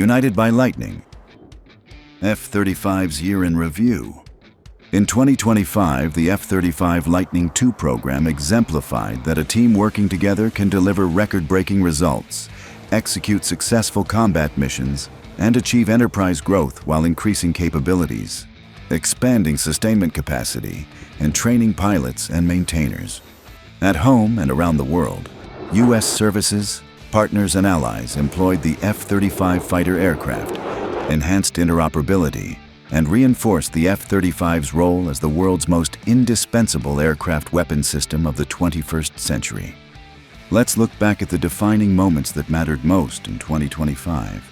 United by lightning. F-35's year in review. In 2025, the F-35 Lightning II program exemplified that a team working together can deliver record-breaking results, execute successful combat missions, and achieve enterprise growth while increasing capabilities, expanding sustainment capacity, and training pilots and maintainers. At home and around the world, U.S. services, partners, and allies employed the F-35 fighter aircraft, enhanced interoperability, and reinforced the F-35's role as the world's most indispensable aircraft weapon system of the 21st century. Let's look back at the defining moments that mattered most in 2025.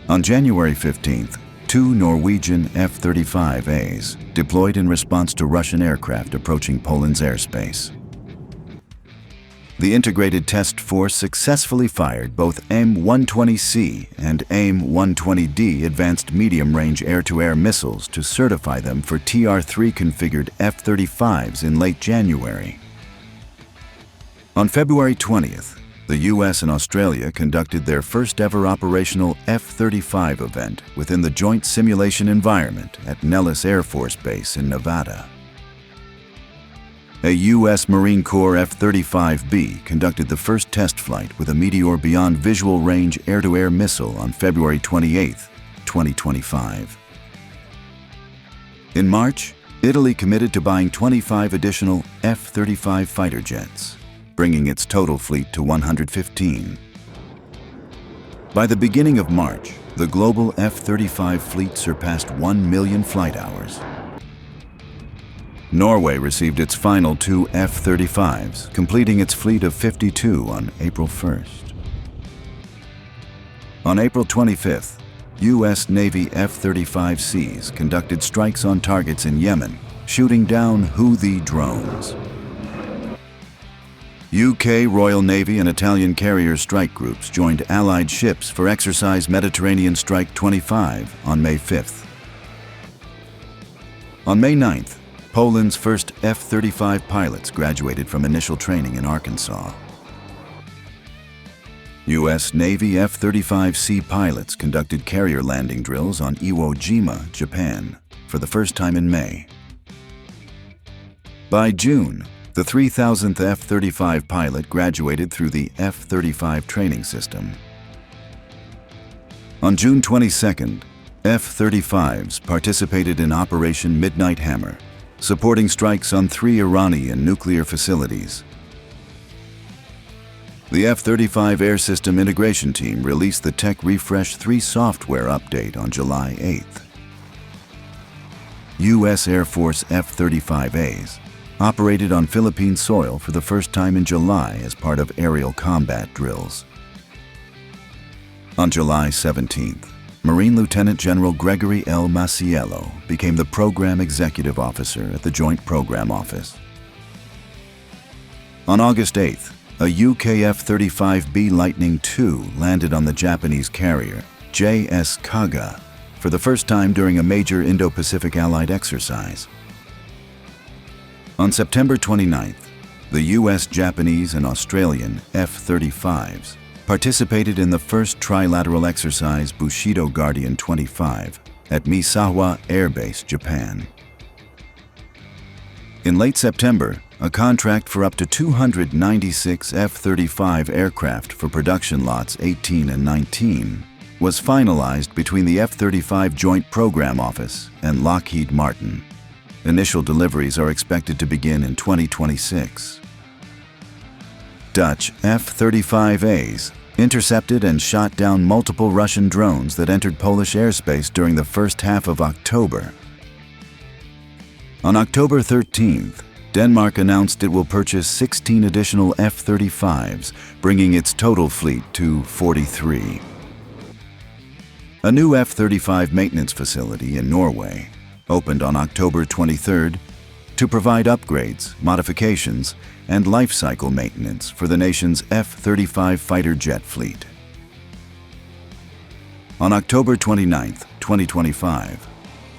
On January 15th, 2 Norwegian F-35As deployed in response to Russian aircraft approaching Poland's airspace. The Integrated Test Force successfully fired both AIM-120C and AIM-120D advanced medium-range air-to-air missiles to certify them for TR-3 configured F-35s in late January. On February 20th, the U.S. and Australia conducted their first-ever operational F-35 event within the joint simulation environment at Nellis Air Force Base in Nevada. A U.S. Marine Corps F-35B conducted the first test flight with a Meteor Beyond Visual Range air-to-air missile on February 28, 2025. In March, Italy committed to buying 25 additional F-35 fighter jets, bringing its total fleet to 115. By the beginning of March, the global F-35 fleet surpassed 1 million flight hours. Norway received its final 2 F-35s, completing its fleet of 52 on April 1st. On April 25th, U.S. Navy F-35Cs conducted strikes on targets in Yemen, shooting down Houthi drones. UK Royal Navy and Italian carrier strike groups joined Allied ships for Exercise Mediterranean Strike 25 on May 5th. On May 9th, Poland's first F-35 pilots graduated from initial training in Arkansas. U.S. Navy F-35C pilots conducted carrier landing drills on Iwo Jima, Japan, for the first time in May. By June, the 3,000th F-35 pilot graduated through the F-35 training system. On June 22nd, F-35s participated in Operation Midnight Hammer, supporting strikes on 3 Iranian nuclear facilities. The F-35 Air System Integration Team released the Tech Refresh 3 software update on July 8th. U.S. Air Force F-35As operated on Philippine soil for the first time in July as part of aerial combat drills. On July 17th, Marine Lieutenant General Gregory L. Maciello became the Program Executive Officer at the Joint Program Office. On August 8th, a UK F-35B Lightning II landed on the Japanese carrier JS Kaga for the first time during a major Indo-Pacific Allied exercise. On September 29th, the US, Japanese, and Australian F-35s participated in the first trilateral exercise Bushido Guardian 25 at Misawa Air Base, Japan. In late September, a contract for up to 296 F-35 aircraft for production lots 18 and 19 was finalized between the F-35 Joint Program Office and Lockheed Martin. Initial deliveries are expected to begin in 2026. Dutch F-35As intercepted and shot down multiple Russian drones that entered Polish airspace during the first half of October. On October 13th, Denmark announced it will purchase 16 additional F-35s, bringing its total fleet to 43. A new F-35 maintenance facility in Norway opened on October 23rd to provide upgrades, modifications, and life cycle maintenance for the nation's F-35 fighter jet fleet. On October 29, 2025,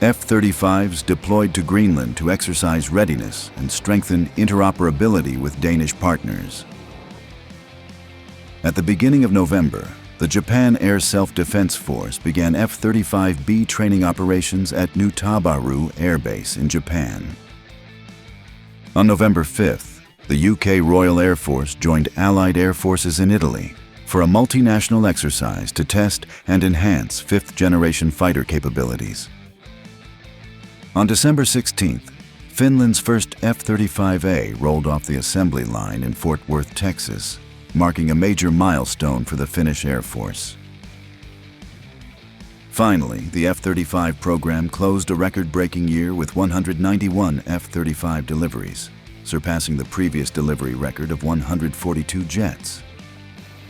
F-35s deployed to Greenland to exercise readiness and strengthen interoperability with Danish partners. At the beginning of November, the Japan Air Self-Defense Force began F-35B training operations at Nutabaru Air Base in Japan. On November 5th, the UK Royal Air Force joined Allied Air Forces in Italy for a multinational exercise to test and enhance fifth-generation fighter capabilities. On December 16th, Finland's first F-35A rolled off the assembly line in Fort Worth, Texas, marking a major milestone for the Finnish Air Force. Finally, the F-35 program closed a record-breaking year with 191 F-35 deliveries, surpassing the previous delivery record of 142 jets.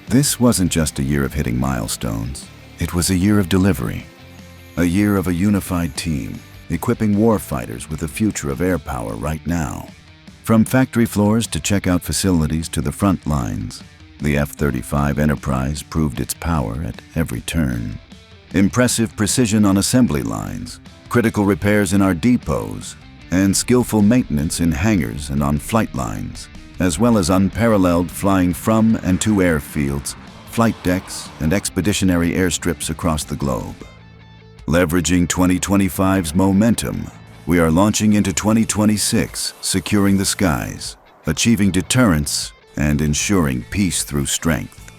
This wasn't just a year of hitting milestones, it was a year of delivery, a year of a unified team, equipping warfighters with the future of air power right now. From factory floors to checkout facilities to the front lines, the F-35 Enterprise proved its power at every turn. Impressive precision on assembly lines, critical repairs in our depots, and skillful maintenance in hangars and on flight lines, as well as unparalleled flying from and to airfields, flight decks, and expeditionary airstrips across the globe. Leveraging 2025's momentum, we are launching into 2026, securing the skies, achieving deterrence, and ensuring peace through strength.